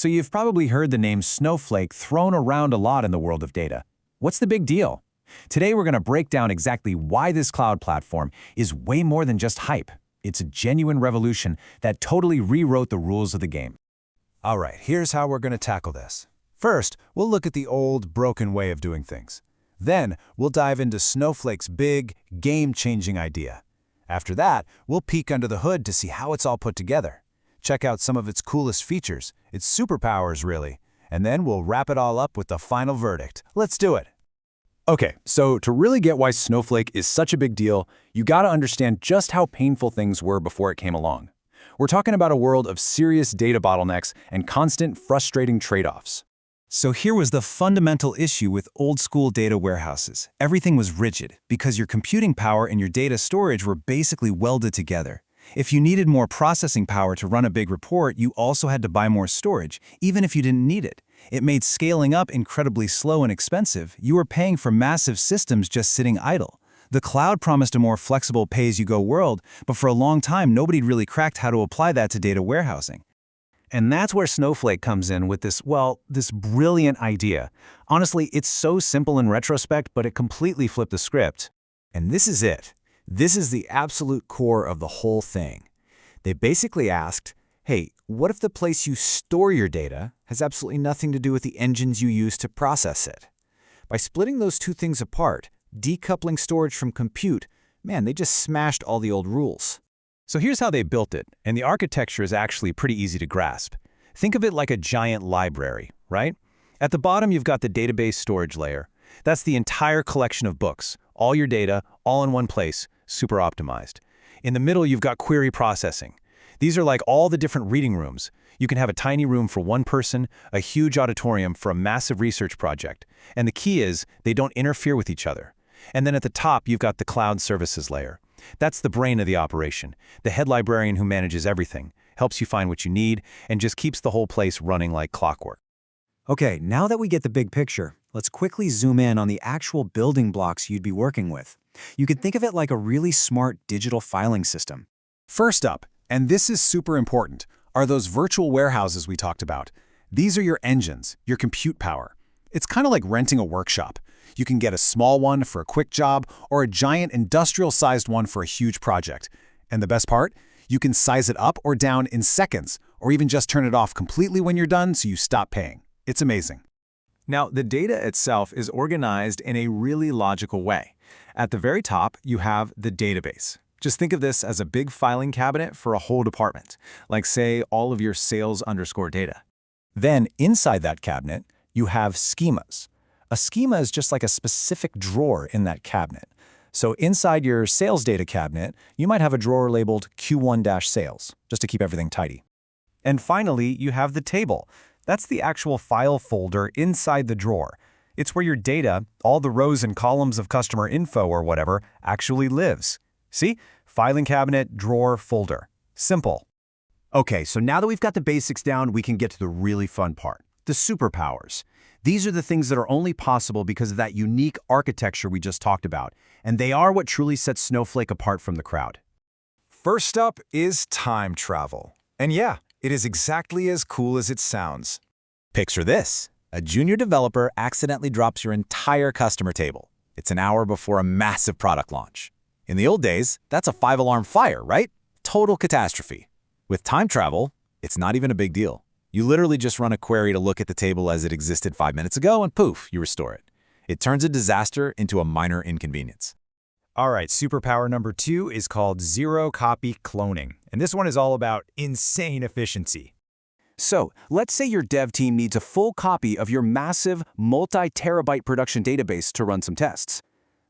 So you've probably heard the name Snowflake thrown around a lot in the world of data. What's the big deal? Today we're going to break down exactly why this cloud platform is way more than just hype. It's a genuine revolution that totally rewrote the rules of the game. All right, here's how we're going to tackle this. First, we'll look at the old, broken way of doing things. Then, we'll dive into Snowflake's big, game-changing idea. After that, we'll peek under the hood to see how it's all put together. Check out some of its coolest features, its superpowers really, and then we'll wrap it all up with the final verdict. Let's do it. Okay, so to really get why Snowflake is such a big deal, you gotta understand just how painful things were before it came along. We're talking about a world of serious data bottlenecks and constant, frustrating trade-offs. So here was the fundamental issue with old-school data warehouses. Everything was rigid because your computing power and your data storage were basically welded together. If you needed more processing power to run a big report, you also had to buy more storage, even if you didn't need it. It made scaling up incredibly slow and expensive. You were paying for massive systems just sitting idle. The cloud promised a more flexible pay-as-you-go world, but for a long time, nobody really cracked how to apply that to data warehousing. And that's where Snowflake comes in with this brilliant idea. Honestly, it's so simple in retrospect, but it completely flipped the script. And this is it. This is the absolute core of the whole thing. They basically asked, hey, what if the place you store your data has absolutely nothing to do with the engines you use to process it? By splitting those two things apart, decoupling storage from compute, man, they just smashed all the old rules. So here's how they built it, and the architecture is actually pretty easy to grasp. Think of it like a giant library, right? At the bottom, you've got the database storage layer. That's the entire collection of books, all your data, all in one place, super optimized. In the middle, you've got query processing. These are like all the different reading rooms. You can have a tiny room for one person, a huge auditorium for a massive research project. And the key is, they don't interfere with each other. And then at the top, you've got the cloud services layer. That's the brain of the operation, the head librarian who manages everything, helps you find what you need, and just keeps the whole place running like clockwork. Okay, now that we get the big picture, let's quickly zoom in on the actual building blocks you'd be working with. You could think of it like a really smart digital filing system. First up, and this is super important, are those virtual warehouses we talked about. These are your engines, your compute power. It's kind of like renting a workshop. You can get a small one for a quick job or a giant industrial-sized one for a huge project. And the best part? You can size it up or down in seconds, or even just turn it off completely when you're done so you stop paying. It's amazing. Now, the data itself is organized in a really logical way. At the very top, you have the database. Just think of this as a big filing cabinet for a whole department, like say all of your sales_data. Then inside that cabinet, you have schemas. A schema is just like a specific drawer in that cabinet. So inside your sales data cabinet, you might have a drawer labeled Q1-sales, just to keep everything tidy. And finally, you have the table. That's the actual file folder inside the drawer. It's where your data, all the rows and columns of customer info or whatever, actually lives. See? Filing cabinet, drawer, folder. Simple. Okay, so now that we've got the basics down, we can get to the really fun part, the superpowers. These are the things that are only possible because of that unique architecture we just talked about, and they are what truly sets Snowflake apart from the crowd. First up is time travel. And yeah, it is exactly as cool as it sounds. Picture this. A junior developer accidentally drops your entire customer table. It's an hour before a massive product launch. In the old days, that's a 5-alarm fire, right? Total catastrophe. With time travel, it's not even a big deal. You literally just run a query to look at the table as it existed 5 minutes ago, and poof, you restore it. It turns a disaster into a minor inconvenience. All right, superpower number 2 is called zero-copy cloning. And this one is all about insane efficiency. So, let's say your dev team needs a full copy of your massive multi-terabyte production database to run some tests.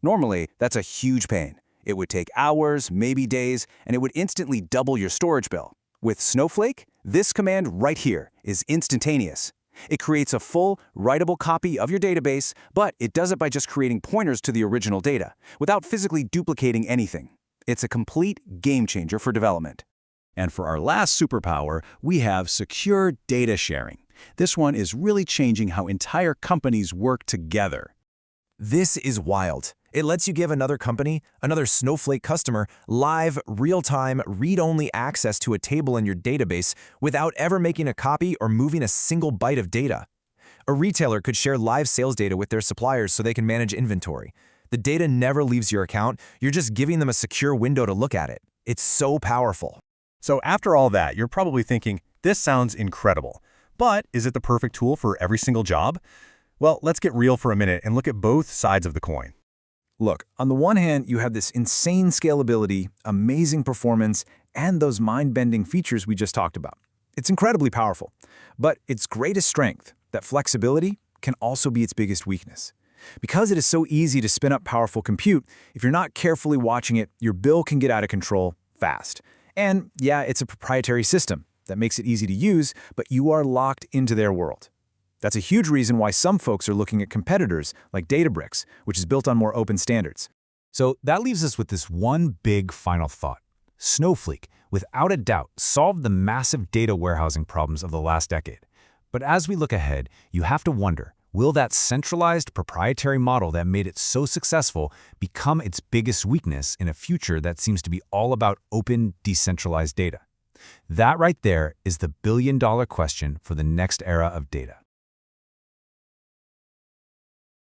Normally, that's a huge pain. It would take hours, maybe days, and it would instantly double your storage bill. With Snowflake, this command right here is instantaneous. It creates a full, writable copy of your database, but it does it by just creating pointers to the original data, without physically duplicating anything. It's a complete game changer for development. And for our last superpower, we have secure data sharing. This one is really changing how entire companies work together. This is wild. It lets you give another company, another Snowflake customer, live, real-time, read-only access to a table in your database without ever making a copy or moving a single byte of data. A retailer could share live sales data with their suppliers so they can manage inventory. The data never leaves your account, you're just giving them a secure window to look at it. It's so powerful. So after all that, you're probably thinking, this sounds incredible. But is it the perfect tool for every single job? Well, let's get real for a minute and look at both sides of the coin. Look, on the one hand, you have this insane scalability, amazing performance, and those mind-bending features we just talked about. It's incredibly powerful. But its greatest strength, that flexibility, can also be its biggest weakness. Because it is so easy to spin up powerful compute, if you're not carefully watching it, your bill can get out of control fast. And yeah, it's a proprietary system that makes it easy to use, but you are locked into their world. That's a huge reason why some folks are looking at competitors like Databricks, which is built on more open standards. So that leaves us with this one big final thought. Snowflake, without a doubt, solved the massive data warehousing problems of the last decade. But as we look ahead, you have to wonder, will that centralized proprietary model that made it so successful become its biggest weakness in a future that seems to be all about open, decentralized data? That right there is the billion-dollar question for the next era of data.